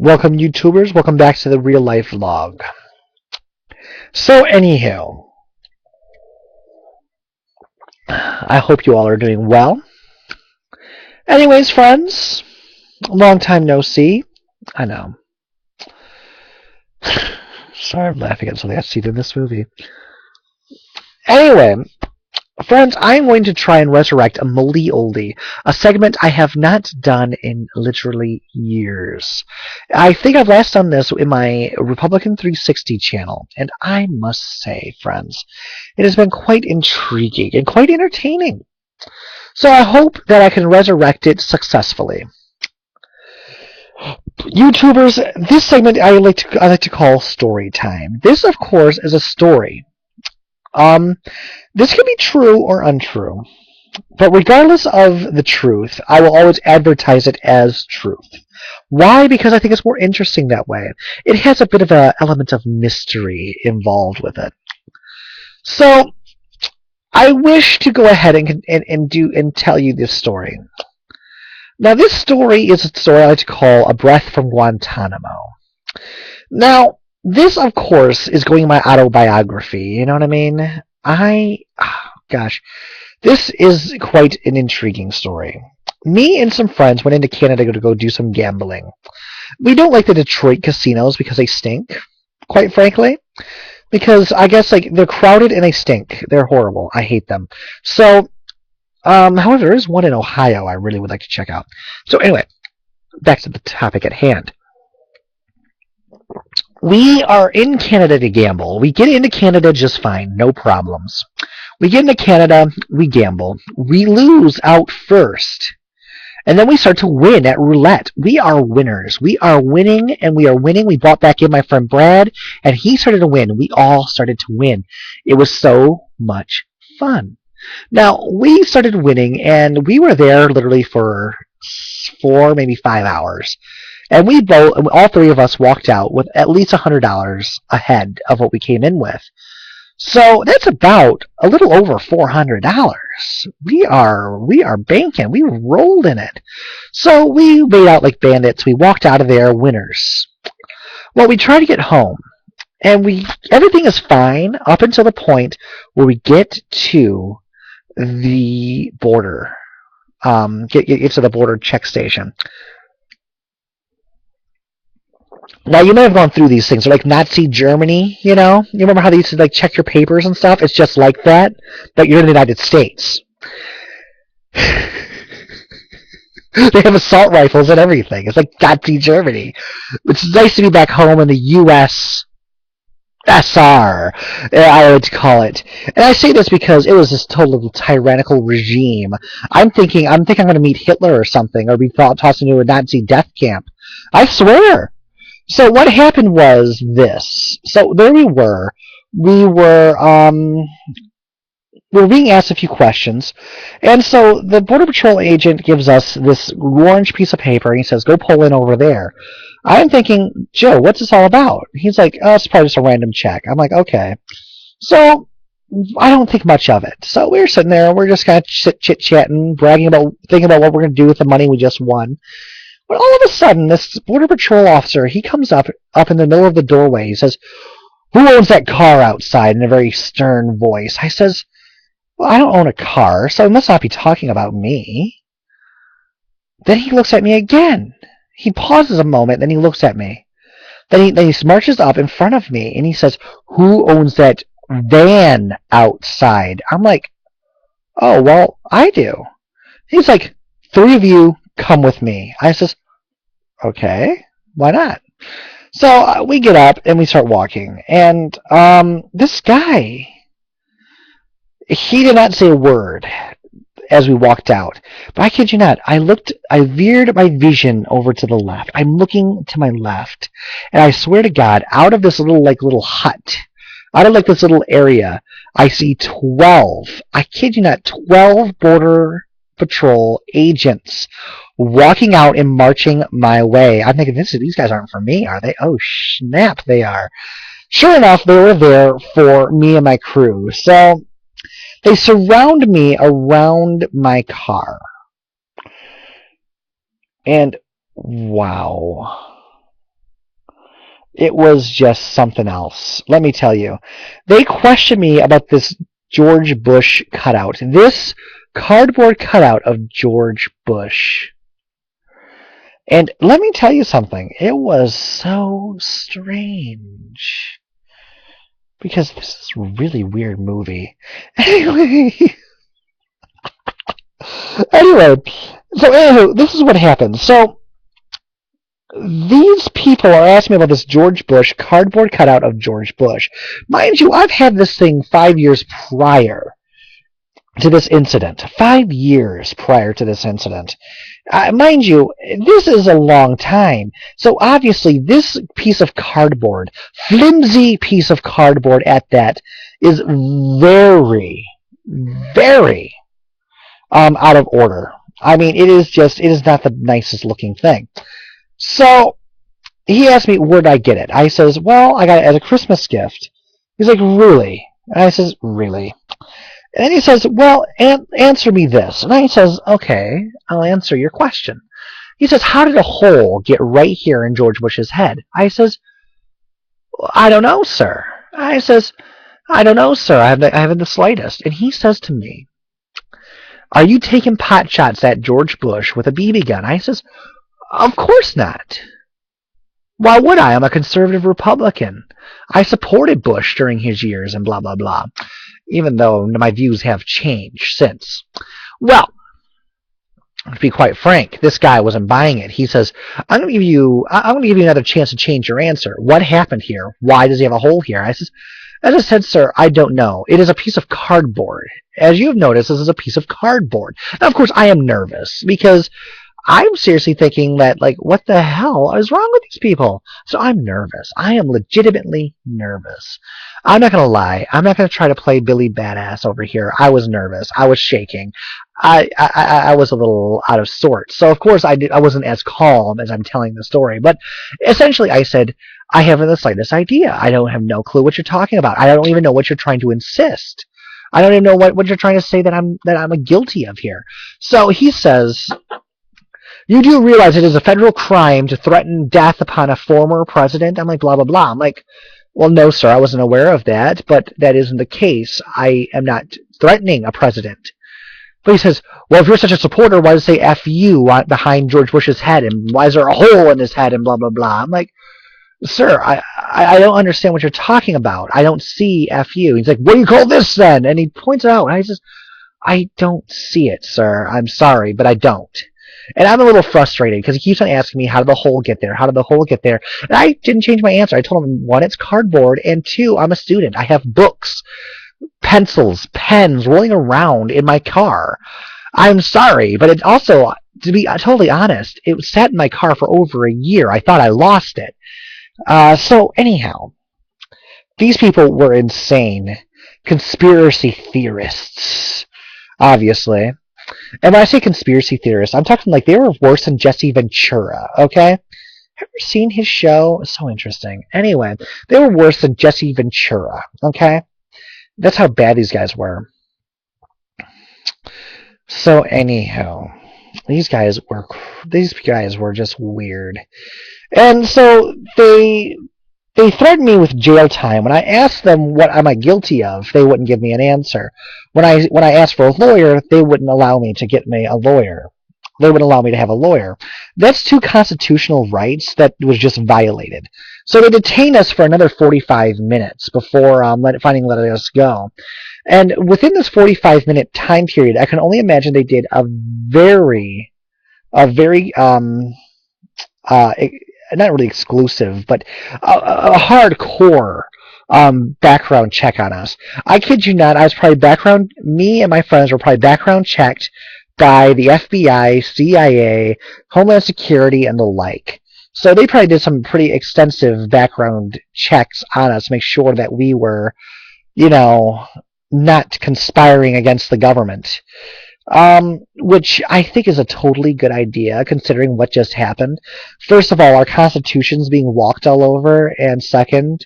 Welcome, YouTubers. Welcome back to the real life vlog. So, anyhow, I hope you all are doing well. Anyways, friends, long time no see. I know. Sorry, I'm laughing at something I see in this movie. Anyway, friends, I'm going to try and resurrect a moldy oldie, a segment I have not done in literally years. I think I've last done this in my Republican 360 channel, and I must say, friends, it has been quite intriguing and quite entertaining. So I hope that I can resurrect it successfully. YouTubers, this segment I like to call story time. This, of course, is a story. This can be true or untrue, but regardless of the truth, I will always advertise it as truth. Why? Because I think it's more interesting that way. It has a bit of an element of mystery involved with it. So I wish to go ahead and tell you this story. Now, this story is a story I like to call A Breath from Guantanamo. Now, this, of course, is going in my autobiography. You know what I mean? Gosh, this is quite an intriguing story. Me and some friends went into Canada to go do some gambling. We don't like the Detroit casinos because they stink, quite frankly. Because I guess they're crowded and they stink. They're horrible. I hate them. So, however, there is one in Ohio I really would like to check out. So anyway, back to the topic at hand. We are in Canada to gamble. We get into Canada just fine, no problems. We get into Canada, we gamble. We lose out first. And then we start to win at roulette. We are winners. We are winning, and we are winning. We bought back in my friend Brad, and he started to win. We all started to win. It was so much fun. Now, we started winning, and we were there literally for 4, maybe 5 hours. And all three of us walked out with at least $100 ahead of what we came in with. So that's about a little over $400. We are banking. We rolled in it. So we made out like bandits. We walked out of there winners. Well, we try to get home, and everything is fine up until the point where we get to the border. Get to the border check station. Now, you may have gone through these things. They're like Nazi Germany, you know? You remember how they used to check your papers and stuff? It's just like that, but you're in the United States. They have assault rifles and everything. It's like Nazi Germany. It's nice to be back home in the USSR, I would call it. And I say this because it was this total tyrannical regime. I'm thinking I'm going to meet Hitler or something, or be tossed into a Nazi death camp. I swear. So what happened was this. So there we were. We were being asked a few questions. And so the Border Patrol agent gives us this orange piece of paper, and he says, go pull in over there. I'm thinking, Joe, what's this all about? He's like, oh, it's probably just a random check. I'm like, okay. So I don't think much of it. So we're sitting there, and we're just kind of chit-chatting, thinking about what we're going to do with the money we just won. But all of a sudden, this Border Patrol officer, he comes up in the middle of the doorway. He says, who owns that car outside? In a very stern voice. I says, well, I don't own a car, so he must not be talking about me. Then he looks at me again. He pauses a moment, then he looks at me. Then he marches up in front of me, and he says, who owns that van outside? I'm like, oh, well, I do. He's like, 3 of you come with me. I says, okay, why not? So we get up and we start walking. And this guy, he did not say a word as we walked out. But I kid you not, I veered my vision over to the left. I'm looking to my left. And I swear to God, out of this little hut, out of this little area, I see 12, I kid you not, 12 Border Patrol agents walking out and marching my way. I'm thinking, these guys aren't for me, are they? Oh, snap, they are. Sure enough, they were there for me and my crew. So they surround me around my car. And wow. it was just something else. Let me tell you. They questioned me about this George Bush cutout. This cardboard cutout of George Bush. And let me tell you something. It was so strange. Because this is a really weird movie. Anyway, so anywho, this is what happened. So these people are asking me about this George Bush cardboard cutout of George Bush. Mind you, I've had this thing 5 years prior to this incident. 5 years prior to this incident. Mind you, this is a long time. So obviously this piece of cardboard, flimsy piece of cardboard at that, is very, very out of order. I mean, it is not the nicest looking thing. So he asked me, where'd I get it? I says, well, I got it as a Christmas gift. He's like, really? And I says, really? And then he says, well, answer me this. And I says, okay, I'll answer your question. He says, how did a hole get right here in George Bush's head? I says, I don't know, sir. I says, I don't know, sir. I haven't the slightest. And he says to me, are you taking pot shots at George Bush with a BB gun? I says, of course not. Why would I? I'm a conservative Republican. I supported Bush during his years and blah, blah, blah. Even though my views have changed since. Well, to be quite frank, this guy wasn't buying it. He says, I'm going to give you another chance to change your answer. What happened here? Why does he have a hole here? I says, as I said, sir, I don't know. It is a piece of cardboard. As you have noticed, this is a piece of cardboard. Now, of course, I am nervous because I'm seriously thinking that, like, what the hell is wrong with these people? So I'm nervous. I am legitimately nervous. I'm not going to lie. I'm not going to try to play Billy Badass over here. I was nervous. I was shaking. I was a little out of sorts. So, of course, I wasn't as calm as I'm telling the story. But essentially, I said, I haven't the slightest idea. I don't have no clue what you're talking about. I don't even know what you're trying to insist. I don't even know what you're trying to say that I'm guilty of here. So he says, you do realize it is a federal crime to threaten death upon a former president? I'm like, blah, blah, blah. I'm like, well, no, sir, I wasn't aware of that, but that isn't the case. I am not threatening a president. But he says, well, if you're such a supporter, why does it say F you behind George Bush's head? And why is there a hole in his head? And blah, blah, blah. I'm like, sir, I don't understand what you're talking about. I don't see F you. He's like, what do you call this then? And he points it out. And I says, I don't see it, sir. I'm sorry, but I don't. And I'm a little frustrated because he keeps on asking me, how did the hole get there? How did the hole get there? And I didn't change my answer. I told him, one, it's cardboard, and two, I'm a student. I have books, pencils, pens rolling around in my car. I'm sorry, but it also, to be totally honest, it sat in my car for over a year. I thought I lost it. So anyhow, these people were insane. Conspiracy theorists, obviously. And when I say conspiracy theorists, I'm talking like they were worse than Jesse Ventura, okay? Have you ever seen his show? It's so interesting. Anyway, they were worse than Jesse Ventura, okay? That's how bad these guys were. So anyhow, these guys were just weird. And so they threatened me with jail time. When I asked them what am I guilty of, they wouldn't give me an answer. When I asked for a lawyer, they wouldn't allow me to get me a lawyer. They wouldn't allow me to have a lawyer. That's two constitutional rights that was just violated. So they detained us for another 45 minutes before letting us go. And within this 45-minute time period, I can only imagine they did a very not really exclusive, but a hardcore background check on us. I kid you not, me and my friends were probably background checked by the FBI, CIA, Homeland Security, and the like. So they probably did some pretty extensive background checks on us to make sure that we were, not conspiring against the government. Which I think is a totally good idea, considering what just happened. First of all, our Constitution's being walked all over, and second,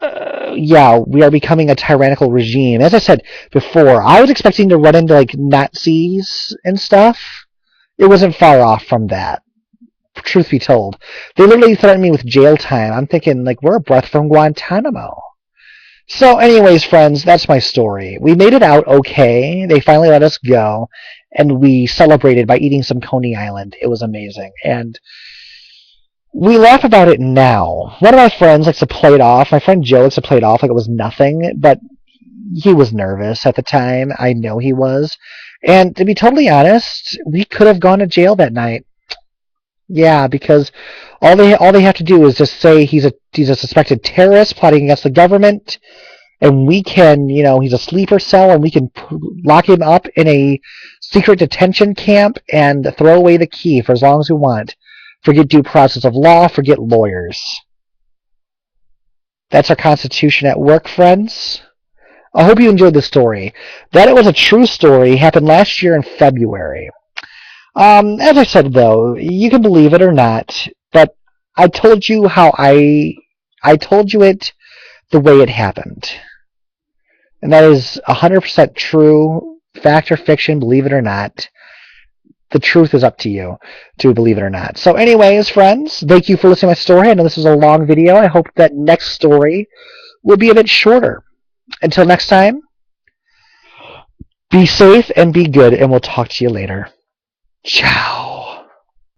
we are becoming a tyrannical regime. As I said before, I was expecting to run into, like, Nazis and stuff. It wasn't far off from that. truth be told. They literally threatened me with jail time. I'm thinking, like, we're a breath from Guantanamo. So, anyways, friends, that's my story. We made it out okay. They finally let us go, and we celebrated by eating some Coney Island. It was amazing. And we laugh about it now. One of my friends likes to play it off. My friend Joe likes to play it off like it was nothing, but he was nervous at the time. I know he was. And to be totally honest, we could have gone to jail that night. Yeah, because all they have to do is just say he's a suspected terrorist plotting against the government, and we can, he's a sleeper cell, and we can lock him up in a secret detention camp and throw away the key for as long as we want. Forget due process of law, forget lawyers. That's our Constitution at work, friends. I hope you enjoyed the story. That it was a true story happened last year in February. As I said, though, you can believe it or not, but I told you I told you it the way it happened. And that is 100% true, fact or fiction, believe it or not. The truth is up to you to believe it or not. So anyways, friends, thank you for listening to my story. I know this is a long video. I hope that next story will be a bit shorter. Until next time, be safe and be good, and we'll talk to you later. Ciao.